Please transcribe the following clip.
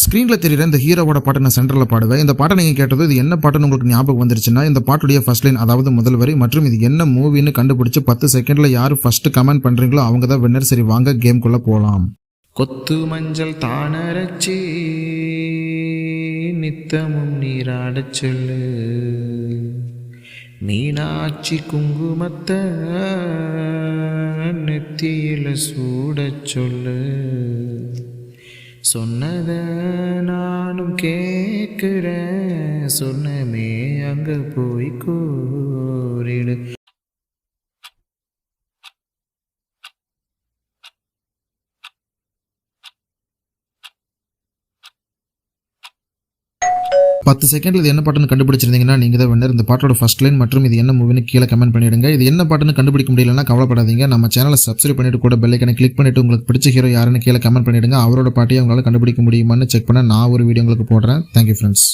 ஸ்க்ரீனில் தெரியுற இந்த ஹீரோவோட பாட்டை நான் சென்டரில் பாடுவேன். இந்த பாட்டை நீங்கள் கேட்டது இது என்ன பாட்டுன்னு உங்களுக்கு ஞாபகம் வந்துருச்சுன்னா இந்த பாட்டுடைய ஃபர்ஸ்ட் லைன், அதாவது முதல் வரி மற்றும் இது என்ன மூவின்னு கண்டுபிடிச்சு 10 செகண்டில் யார் ஃபர்ஸ்ட் கமெண்ட் பண்ணுறீங்களோ அவங்க தான் வின்னர். சரி வாங்க கேம்குள்ளே போகலாம். கொத்து மஞ்சள் தானரச்சி நித்தமும் நீராடச் சொல்லு, மீனாட்சி குங்குமத்தை நெத்தியில சூடச் சொல்லு, சொன்னத நானும் கேட்கிறேன், சொன்னமே அங்க போய் கூறிடு. பத்து செகண்டில் இது என்ன பாட்டுன்னு கண்டுபிடிச்சிருந்தீங்கன்னா நீங்கள் தான் வின்னர். இந்த பாட்டோட ஃபர்ஸ்ட் லைன் மற்றும் இது என்ன மூவின்னு கீழே கமெண்ட் பண்ணிவிடுங்க. இது என்ன பாட்டுன்னு கண்டுபிடிக்க முடியலன்னா கவலைப்படாதீங்க. நம்ம சேனலை சப்ஸ்கிரைப் பண்ணிட்டு கூட பெல் ஐக்கனை கிளிக் பண்ணிட்டு உங்களுக்கு பிடிச்ச ஹீரோ யாருன்னு கீழே கமெண்ட் பண்ணிவிடுங்க. அவரோட பாட்டையை உங்களால் கண்டுபிடிக்க முடியுமான்னு செக் பண்ண நான் ஒரு வீடியோ உங்களுக்கு போடுறேன். Thank you friends.